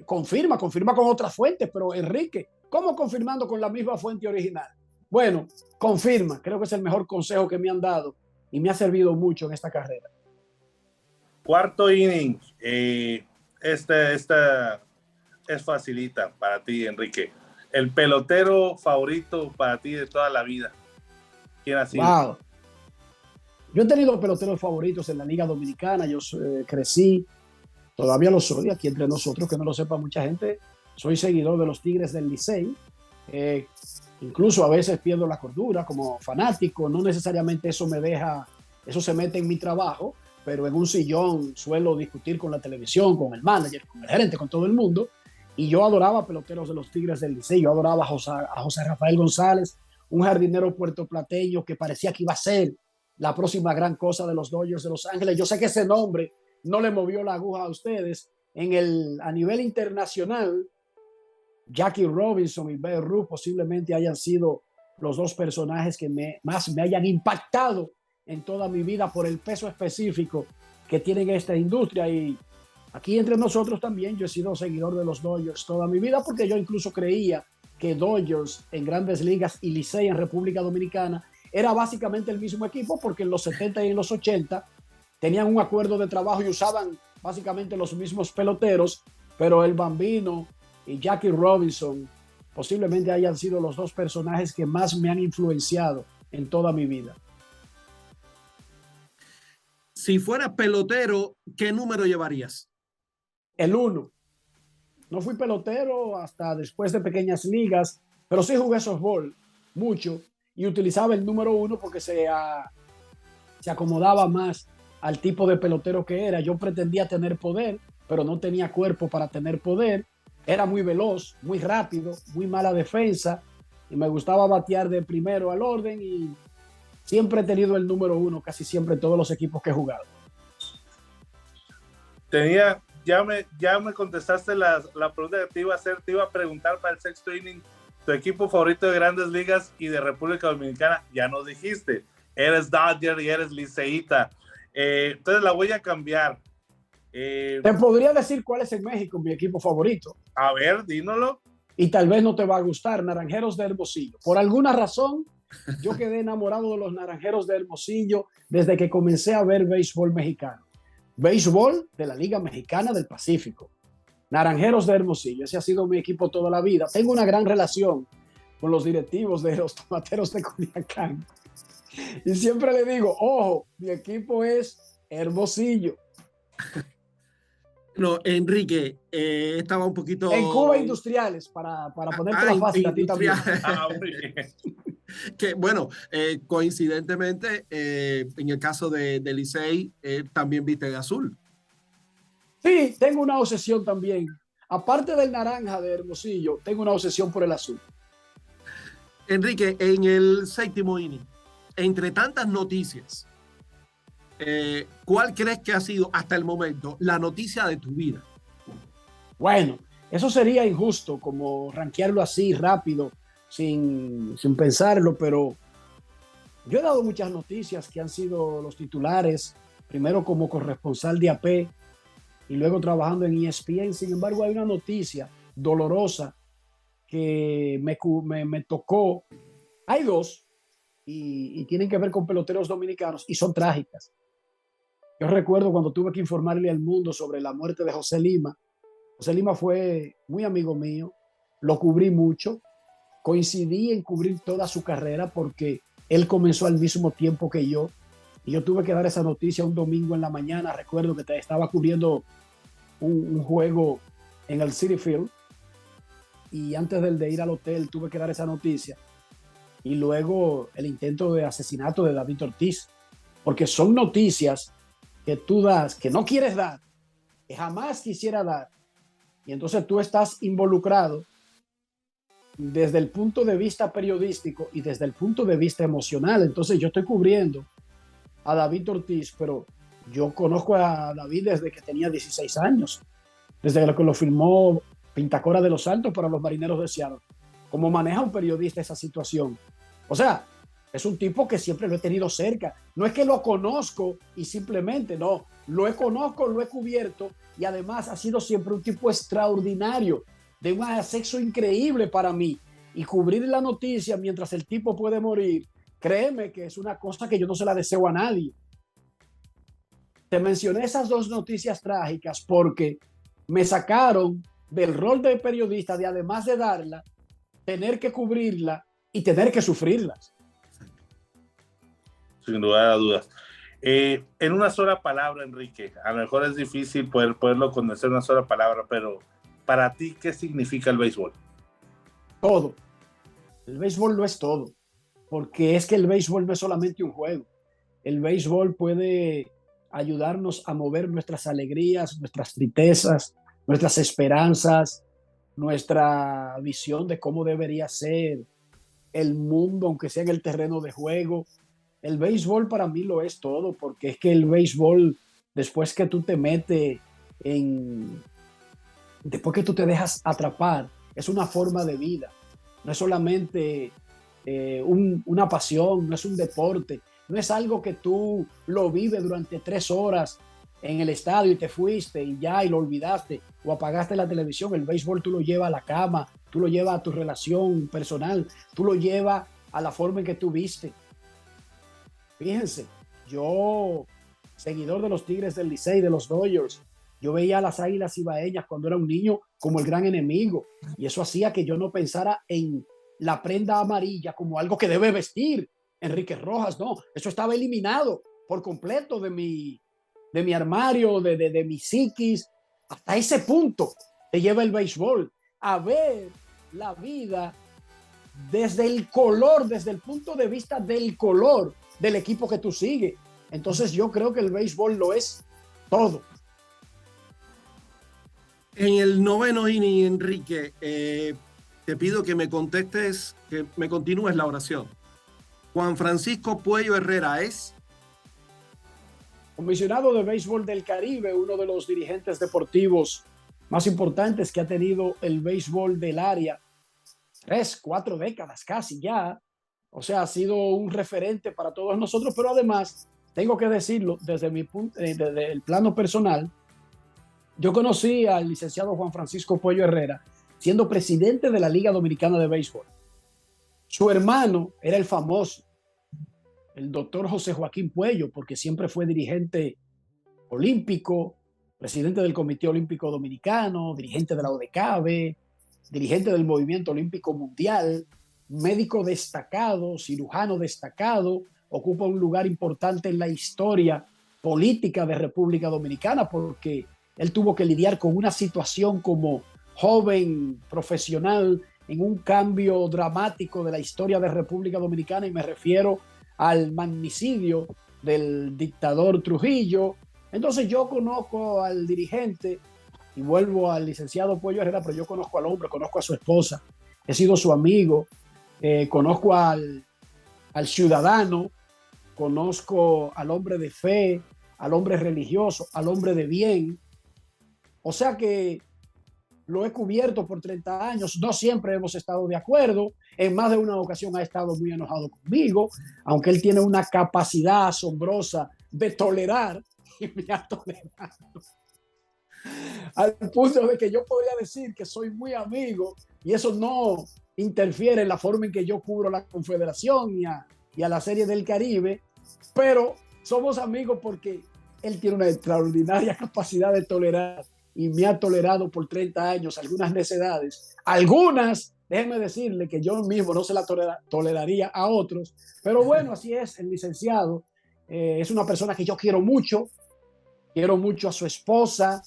confirma con otras fuentes, pero Enrique, ¿cómo confirmando con la misma fuente original? Bueno, confirma. Creo que es el mejor consejo que me han dado y me ha servido mucho en esta carrera. Cuarto inning. Esta es facilita para ti, Enrique. El pelotero favorito para ti de toda la vida. ¿Quién ha sido? Wow. Yo he tenido peloteros favoritos en la Liga Dominicana. Yo crecí, todavía lo soy, aquí entre nosotros, que no lo sepa mucha gente. Soy seguidor de los Tigres del Licey. Incluso a veces pierdo la cordura como fanático. No necesariamente eso se mete en mi trabajo, pero en un sillón suelo discutir con la televisión, con el manager, con el gerente, con todo el mundo. Y yo adoraba peloteros de los Tigres del Licey. Yo adoraba a José Rafael González, un jardinero puertoplateño que parecía que iba a ser la próxima gran cosa de los Dodgers de Los Ángeles. Yo sé que ese nombre no le movió la aguja a ustedes. A nivel internacional, Jackie Robinson y Babe Ruth posiblemente hayan sido los dos personajes que más me hayan impactado en toda mi vida por el peso específico que tienen esta industria. Y aquí entre nosotros también, yo he sido seguidor de los Dodgers toda mi vida, porque yo incluso creía que Dodgers en Grandes Ligas y Licey en República Dominicana era básicamente el mismo equipo, porque en los 70 y en los 80 tenían un acuerdo de trabajo y usaban básicamente los mismos peloteros, pero el Bambino y Jackie Robinson posiblemente hayan sido los dos personajes que más me han influenciado en toda mi vida. Si fueras pelotero, ¿qué número llevarías? El 1. No fui pelotero hasta después de pequeñas ligas, pero sí jugué softball mucho y utilizaba el número 1 porque se acomodaba más al tipo de pelotero que era. Yo pretendía tener poder, pero no tenía cuerpo para tener poder. Era muy veloz, muy rápido, muy mala defensa y me gustaba batear de primero al orden, y siempre he tenido el número 1 casi siempre en todos los equipos que he jugado. Ya me contestaste la pregunta que te iba a hacer. Te iba a preguntar para el sexto inning, tu equipo favorito de Grandes Ligas y de República Dominicana. Ya nos dijiste, eres Dodger y eres liceíta. Entonces la voy a cambiar. Te podría decir cuál es en México mi equipo favorito. A ver, dínoslo. Y tal vez no te va a gustar. Naranjeros de Hermosillo. Por alguna razón, yo quedé enamorado de los Naranjeros de Hermosillo desde que comencé a ver béisbol mexicano. Béisbol de la Liga Mexicana del Pacífico. Naranjeros de Hermosillo. Ese ha sido mi equipo toda la vida. Tengo una gran relación con los directivos de los Tomateros de Culiacán. Y siempre le digo, ojo, mi equipo es Hermosillo. No, Enrique, estaba un poquito... En Cuba Industriales, para ponerte la fácil a ti también. Que bueno, coincidentemente, en el caso de Licey, también viste de azul. Sí, tengo una obsesión también. Aparte del naranja de Hermosillo, tengo una obsesión por el azul. Enrique, en el séptimo inning, entre tantas noticias, ¿cuál crees que ha sido hasta el momento la noticia de tu vida? Bueno, eso sería injusto, como rankearlo así rápido, sin pensarlo, pero yo he dado muchas noticias que han sido los titulares, primero como corresponsal de AP y luego trabajando en ESPN. Sin embargo, hay una noticia dolorosa que me tocó. Hay dos y tienen que ver con peloteros dominicanos y son trágicas. Yo recuerdo cuando tuve que informarle al mundo sobre la muerte de José Lima. José Lima fue muy amigo mío, lo cubrí mucho, coincidí en cubrir toda su carrera porque él comenzó al mismo tiempo que yo, y yo tuve que dar esa noticia un domingo en la mañana. Recuerdo que estaba cubriendo un juego en el Citi Field, y antes de ir al hotel tuve que dar esa noticia, y luego el intento de asesinato de David Ortiz, porque son noticias que tú das, que no quieres dar, que jamás quisiera dar, y entonces tú estás involucrado desde el punto de vista periodístico y desde el punto de vista emocional. Entonces yo estoy cubriendo a David Ortiz, pero yo conozco a David desde que tenía 16 años, desde que lo filmó Pintacora de los Santos para los Marineros de Seattle. ¿Cómo maneja un periodista esa situación? O sea, es un tipo que siempre lo he tenido cerca. No es que lo conozco y simplemente, no, lo conozco, lo he cubierto, y además ha sido siempre un tipo extraordinario, de un acceso increíble para mí. Y cubrir la noticia mientras el tipo puede morir, créeme que es una cosa que yo no se la deseo a nadie. Te mencioné esas dos noticias trágicas porque me sacaron del rol de periodista, de además de darla, tener que cubrirla y tener que sufrirlas. Sin lugar a dudas. En una sola palabra, Enrique, a lo mejor es difícil poderlo condensar en una sola palabra, pero para ti, ¿qué significa el béisbol? Todo. El béisbol lo es todo, porque es que el béisbol no es solamente un juego. El béisbol puede ayudarnos a mover nuestras alegrías, nuestras tristezas, nuestras esperanzas, nuestra visión de cómo debería ser el mundo, aunque sea en el terreno de juego. el béisbol para mí lo es todo, porque es que el béisbol, después que tú te metes después que tú te dejas atrapar, es una forma de vida. No es solamente una pasión, no es un deporte, no es algo que tú lo vives durante 3 horas en el estadio y te fuiste y ya y lo olvidaste o apagaste la televisión. El béisbol tú lo llevas a la cama, tú lo llevas a tu relación personal, tú lo llevas a la forma en que tú viste. Fíjense, yo, seguidor de los Tigres del Licey, de los Dodgers, yo veía a las Águilas Ibaeñas cuando era un niño como el gran enemigo, y eso hacía que yo no pensara en la prenda amarilla como algo que debe vestir Enrique Rojas. No, eso estaba eliminado por completo de mi armario, de mi psiquis. Hasta ese punto te lleva el béisbol a ver la vida desde el color, desde el punto de vista del color del equipo que tú sigues. Entonces yo creo que el béisbol lo es todo. En el 9º inning, Enrique, te pido que me contestes, que me continúes la oración. Juan Francisco Puello Herrera es comisionado de béisbol del Caribe, uno de los dirigentes deportivos más importantes que ha tenido el béisbol del área. 3, 4 décadas casi ya. O sea, ha sido un referente para todos nosotros, pero además, tengo que decirlo desde desde el plano personal, yo conocí al licenciado Juan Francisco Puello Herrera siendo presidente de la Liga Dominicana de Béisbol. Su hermano era el famoso, el doctor José Joaquín Puello, porque siempre fue dirigente olímpico, presidente del Comité Olímpico Dominicano, dirigente de la ODCAB, dirigente del Movimiento Olímpico Mundial, médico destacado, cirujano destacado, ocupa un lugar importante en la historia política de República Dominicana porque él tuvo que lidiar con una situación como joven profesional en un cambio dramático de la historia de República Dominicana, y me refiero al magnicidio del dictador Trujillo. Entonces yo conozco al dirigente y vuelvo al licenciado Puello Herrera, pero yo conozco al hombre, conozco a su esposa, he sido su amigo, conozco al ciudadano, conozco al hombre de fe, al hombre religioso, al hombre de bien. O sea que lo he cubierto por 30 años, no siempre hemos estado de acuerdo, en más de una ocasión ha estado muy enojado conmigo, aunque él tiene una capacidad asombrosa de tolerar, y me ha tolerado al punto de que yo podría decir que soy muy amigo, y eso no interfiere en la forma en que yo cubro la Confederación y a la Serie del Caribe, pero somos amigos porque él tiene una extraordinaria capacidad de tolerar y me ha tolerado por 30 años algunas necedades. Algunas, déjenme decirle que yo mismo no se la toleraría a otros, pero bueno, así es el licenciado. Es una persona que yo quiero mucho a su esposa,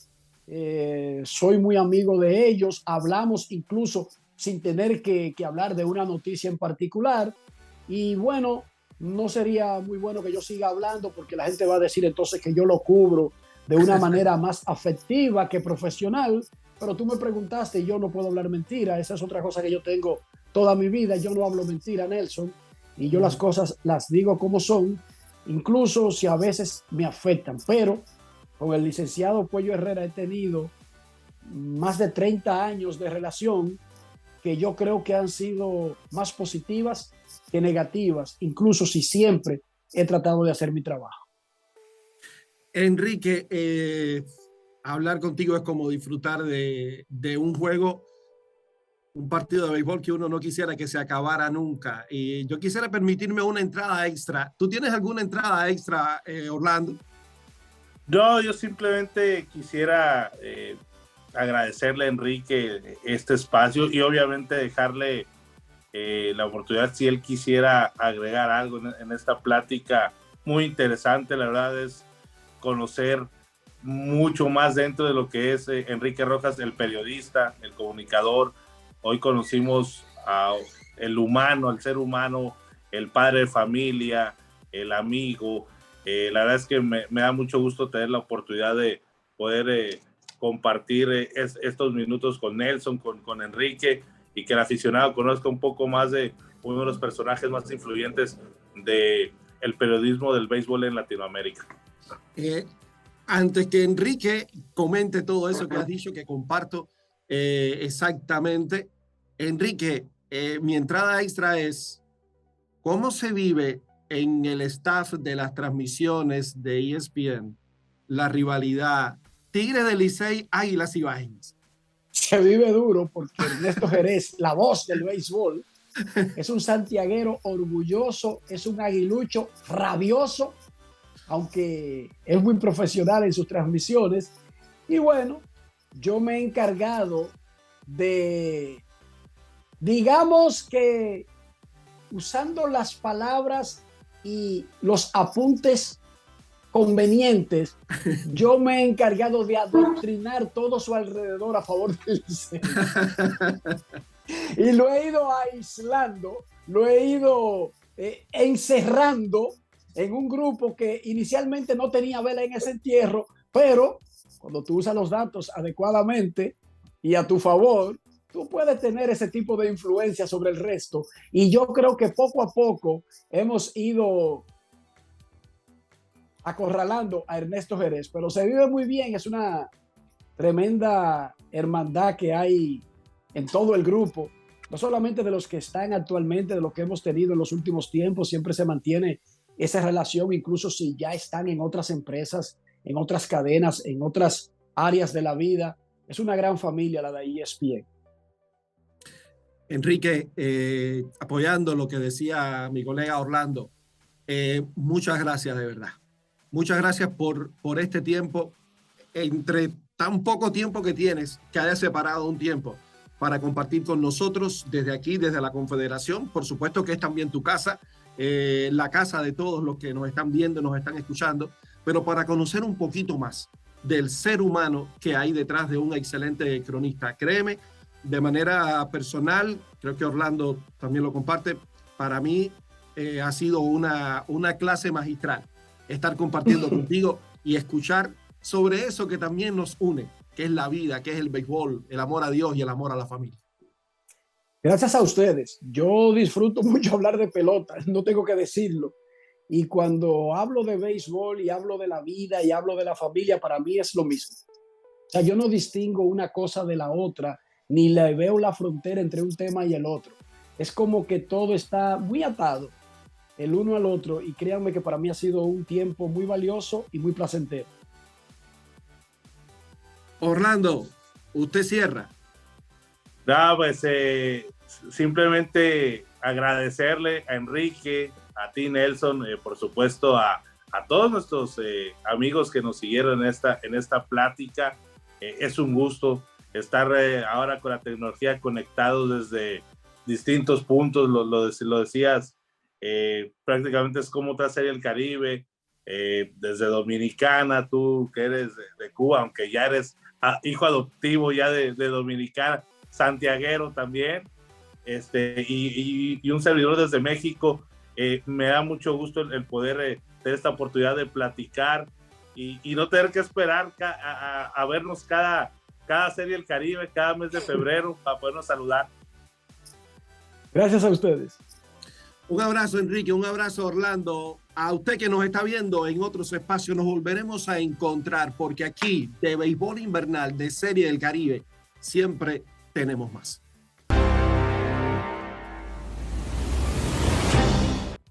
soy muy amigo de ellos, hablamos incluso sin tener que hablar de una noticia en particular, y bueno, no sería muy bueno que yo siga hablando porque la gente va a decir entonces que yo lo cubro de una manera más afectiva que profesional, pero tú me preguntaste y yo no puedo hablar mentira. Esa es otra cosa que yo tengo toda mi vida. Yo no hablo mentira, Nelson, y yo las cosas las digo como son, incluso si a veces me afectan. Pero con el licenciado Puello Herrera he tenido más de 30 años de relación que yo creo que han sido más positivas que negativas, incluso si siempre he tratado de hacer mi trabajo. Enrique, hablar contigo es como disfrutar de un juego, un partido de béisbol que uno no quisiera que se acabara nunca. Y yo quisiera permitirme una entrada extra. ¿Tú tienes alguna entrada extra, Orlando? No, yo simplemente quisiera agradecerle a Enrique este espacio y obviamente dejarle la oportunidad si él quisiera agregar algo en esta plática muy interesante. La verdad es conocer mucho más dentro de lo que es Enrique Rojas, el periodista, el comunicador. Hoy conocimos el humano, el ser humano, el padre de familia, el amigo. La verdad es que me da mucho gusto tener la oportunidad de poder compartir estos minutos con Nelson, con Enrique, y que el aficionado conozca un poco más de uno de los personajes más influyentes de el periodismo del béisbol en Latinoamérica. Antes que Enrique comente todo eso que has dicho, que comparto exactamente, Enrique, mi entrada extra es, ¿cómo se vive en el staff de las transmisiones de ESPN la rivalidad Tigre del Licey, Águilas Ibaeñas? Se vive duro porque Ernesto Jerez, la voz del béisbol, es un santiaguero orgulloso, es un aguilucho rabioso, aunque es muy profesional en sus transmisiones. Y bueno, yo me he encargado de, digamos que usando las palabras y los apuntes convenientes, yo me he encargado de adoctrinar todo su alrededor a favor del Licey. Y lo he ido aislando, lo he ido encerrando en un grupo que inicialmente no tenía vela en ese entierro, pero cuando tú usas los datos adecuadamente y a tu favor, tú puedes tener ese tipo de influencia sobre el resto. Y yo creo que poco a poco hemos ido acorralando a Ernesto Jerez, pero se vive muy bien, es una tremenda hermandad que hay en todo el grupo, no solamente de los que están actualmente, de lo que hemos tenido en los últimos tiempos, siempre se mantiene esa relación, incluso si ya están en otras empresas, en otras cadenas, en otras áreas de la vida. Es una gran familia la de ESPN. Enrique, apoyando lo que decía mi colega Orlando, muchas gracias de verdad. Muchas gracias por este tiempo, entre tan poco tiempo que tienes, que hayas separado un tiempo para compartir con nosotros desde aquí, desde la Confederación. Por supuesto que es también tu casa, la casa de todos los que nos están viendo, nos están escuchando, pero para conocer un poquito más del ser humano que hay detrás de un excelente cronista. Créeme, de manera personal, creo que Orlando también lo comparte, para mí ha sido una clase magistral estar compartiendo contigo y escuchar sobre eso que también nos une, que es la vida, que es el béisbol, el amor a Dios y el amor a la familia. Gracias a ustedes. Yo disfruto mucho hablar de pelota, no tengo que decirlo. Y cuando hablo de béisbol y hablo de la vida y hablo de la familia, para mí es lo mismo. O sea, yo no distingo una cosa de la otra, ni le veo la frontera entre un tema y el otro. Es como que todo está muy atado el uno al otro, y créanme que para mí ha sido un tiempo muy valioso y muy placentero. Orlando, usted cierra. No, pues simplemente agradecerle a Enrique, a ti Nelson, por supuesto a todos nuestros amigos que nos siguieron en esta plática. Es un gusto estar ahora con la tecnología conectados desde distintos puntos, lo decías, prácticamente es como otra serie del Caribe, desde Dominicana, tú que eres de Cuba, aunque ya eres hijo adoptivo ya de Dominicana, santiaguero también, y un servidor desde México. Me da mucho gusto el poder tener esta oportunidad de platicar y no tener que esperar a vernos cada serie del Caribe, cada mes de febrero, para podernos saludar. Gracias a ustedes. Un abrazo, Enrique, un abrazo, Orlando. A usted que nos está viendo en otros espacios, nos volveremos a encontrar, porque aquí de béisbol invernal, de Serie del Caribe, siempre tenemos más.